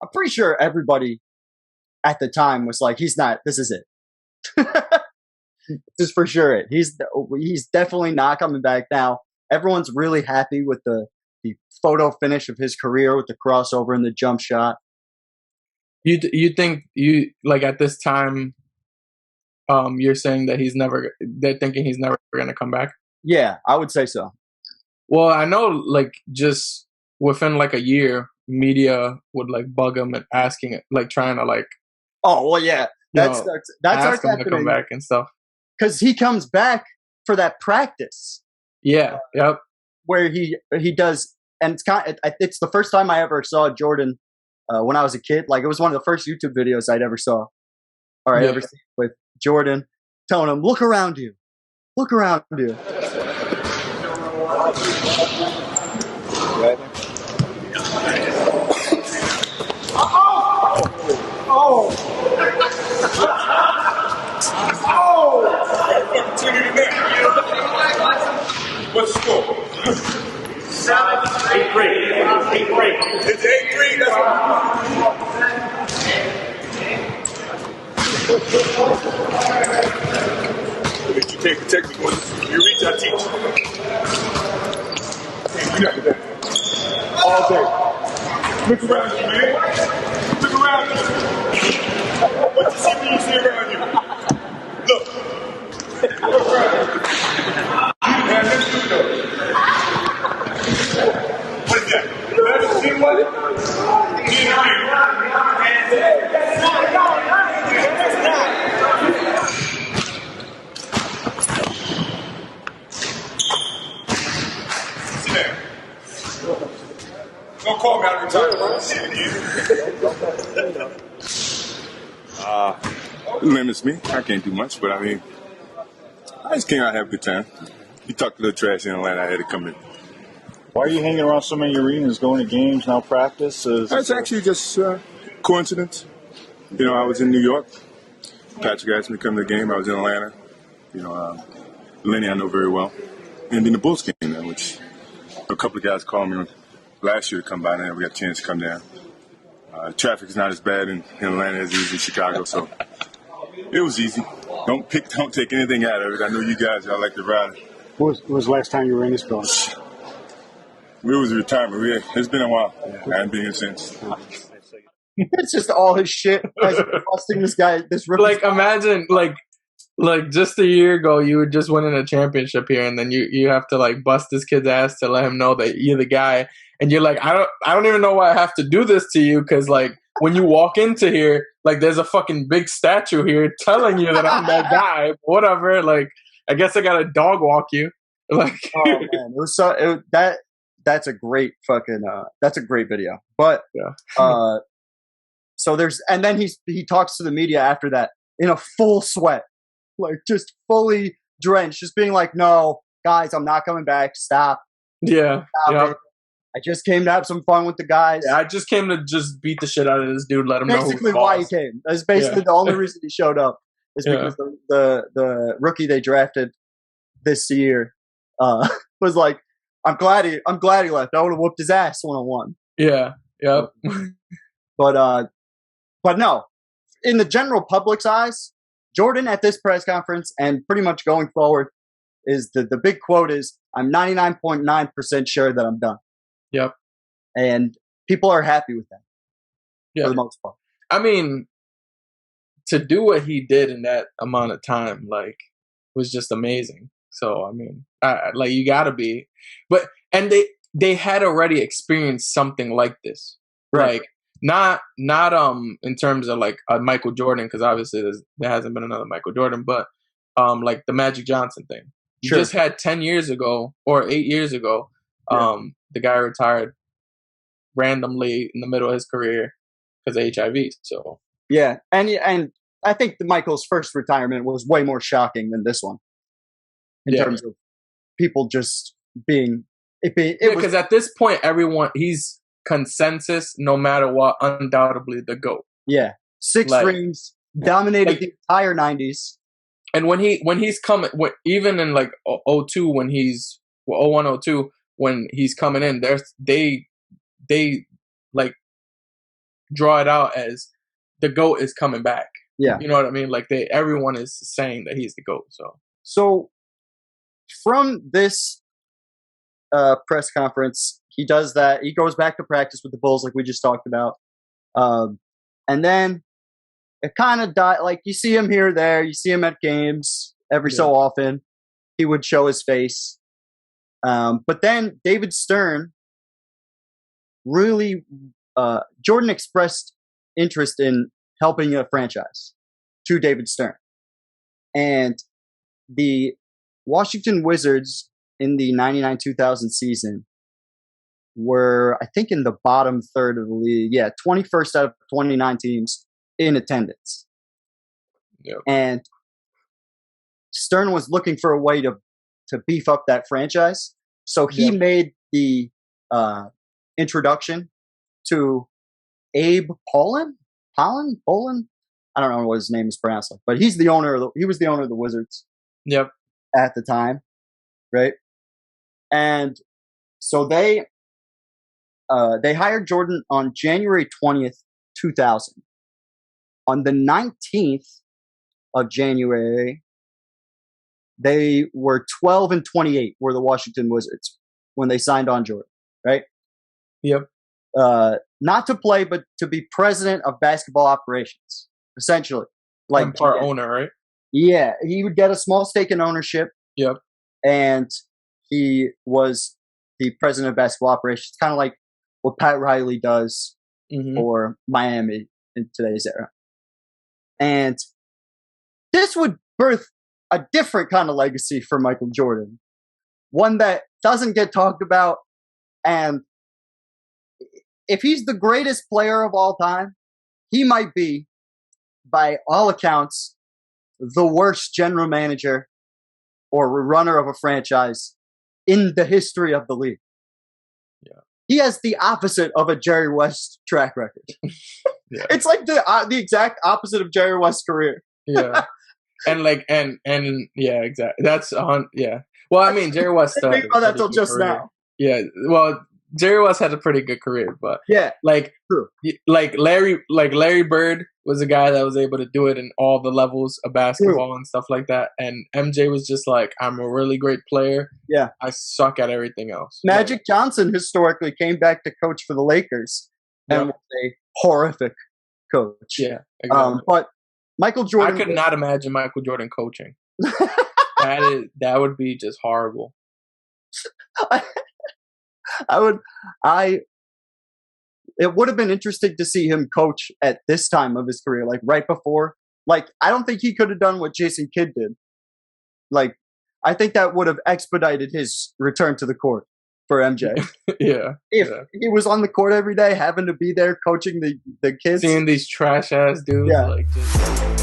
I'm pretty sure everybody at the time was like, he's not. This is it. This is for sure it. He's definitely not coming back now. Everyone's really happy with the photo finish of his career with the crossover and the jump shot. You think you like at this time? You're saying that they're thinking he's never going to come back? Yeah, I would say so. Well, I know like just within like a year, media would like bug him and asking, like trying to like. Oh, well, yeah. That's ask him to come back and stuff. Because he comes back for that practice. Yeah, yep. Where he does, and it's the first time I ever saw Jordan when I was a kid. Like, it was one of the first YouTube videos I'd ever saw. Or I ever seen with Jordan telling him, look around you. Look around you. What's the score? 8-3. 8-3. It's 8-3. That's if you can't protect me, you reach, I teach. You got that. All day. Look around you, man. Look around you. What you see when you see around you? Look. Look around you. Man, let's do it though. What is that? That's a team one? Don't call me out of retirement. Limits me. I can't do much, but I mean, I just came out and have a good time. You talked a little trash in Atlanta, I had to come in. Why are you hanging around so many arenas, going to games, now practice? It's actually just coincidence. You know, I was in New York. Patrick asked me to come to the game. I was in Atlanta. You know, Lenny I know very well. And then the Bulls came there, which a couple of guys called me last year to come by, and we got a chance to come down. Traffic is not as bad in Atlanta as it is in Chicago, so it was easy. Don't take anything out of it. I know you guys, y'all like to ride. What was the last time you were in this building? It was a retirement. It's been a while. I haven't been here since. It's just all his shit. Busting this guy, this rookie. Like, imagine, like just a year ago, you were just winning a championship here, and then you have to like bust this kid's ass to let him know that you're the guy, and you're like, I don't even know why I have to do this to you, because like when you walk into here, like there's a fucking big statue here telling you that I'm that guy. Whatever, like I guess I gotta dog walk you. Like, oh man, it was that's a great fucking that's a great video. But so and then he talks to the media after that in a full sweat. Like, just fully drenched, just being like, no, guys, I'm not coming back. Stop. Yeah. Stop it. I just came to have some fun with the guys. Yeah, I just came to just beat the shit out of this dude, let him know who's basically why he came. That's basically the only reason he showed up, is because the rookie they drafted this year was like, I'm glad he left. I would have whooped his ass one-on-one. Yeah. Yep. But no, in the general public's eyes, Jordan at this press conference and pretty much going forward is the big quote is, I'm 99.9% sure that I'm done. Yep. And people are happy with that for the most part. I mean, to do what he did in that amount of time, like, was just amazing. So, I mean, like, you gotta be. And they had already experienced something like this. Right. Like, not in terms of like a Michael Jordan, because obviously there hasn't been another Michael Jordan, but like the Magic Johnson thing. You just had 10 years ago or 8 years ago, the guy retired randomly in the middle of his career because of HIV. So yeah, and I think Michael's first retirement was way more shocking than this one in terms of people just being because at this point he's consensus, no matter what, undoubtedly the GOAT. Yeah. 6 rings, dominated the entire 90s. And when he's coming, even in like 02, when he's 01, 02, when he's coming in, they like draw it out as the GOAT is coming back. Yeah. You know what I mean? Like everyone is saying that he's the GOAT. So from this press conference, he does that. He goes back to practice with the Bulls, like we just talked about. And then it kind of died. Like you see him here or there. You see him at games every so often. He would show his face. But then David Stern really, Jordan expressed interest in helping a franchise to David Stern. And the Washington Wizards in the 99-2000 season were, I think, in the bottom third of the league. Yeah, 21st out of 29 teams in attendance. Yep. And Stern was looking for a way to beef up that franchise. So he made the introduction to Abe Pollin? I don't know what his name is pronounced like, but he's the owner of he was the owner of the Wizards. Yep. At the time, right? And so they hired Jordan on January 20th, 2000. On the 19th of January, they were 12-28 were the Washington Wizards when they signed on Jordan, right? Yep. Not to play, but to be president of basketball operations, essentially. Like part owner, right? Yeah, he would get a small stake in ownership. Yep. And he was the president of basketball operations, kind of like what Pat Riley does for Miami in today's era. And this would birth a different kind of legacy for Michael Jordan, one that doesn't get talked about. And if he's the greatest player of all time, he might be, by all accounts, the worst general manager or runner of a franchise in the history of the league. Yeah. He has the opposite of a Jerry West track record. Yeah. It's like the exact opposite of Jerry West's career. Yeah. And yeah, exactly. That's yeah. Well, I mean, Jerry West. I didn't know that till just now. Yeah. Well, Jerry West had a pretty good career, but yeah, true. Like Larry Bird was a guy that was able to do it in all the levels of basketball and stuff like that. And MJ was just like, I'm a really great player. Yeah, I suck at everything else. Magic Johnson historically came back to coach for the Lakers and was a horrific coach. Yeah, exactly. But Michael Jordan, I could not imagine Michael Jordan coaching. That would be just horrible. It would have been interesting to see him coach at this time of his career, like right before. Like, I don't think he could have done what Jason Kidd did. Like, I think that would have expedited his return to the court for MJ. Yeah. If he was on the court every day, having to be there coaching the kids. Seeing these trash ass dudes. Yeah. Like, just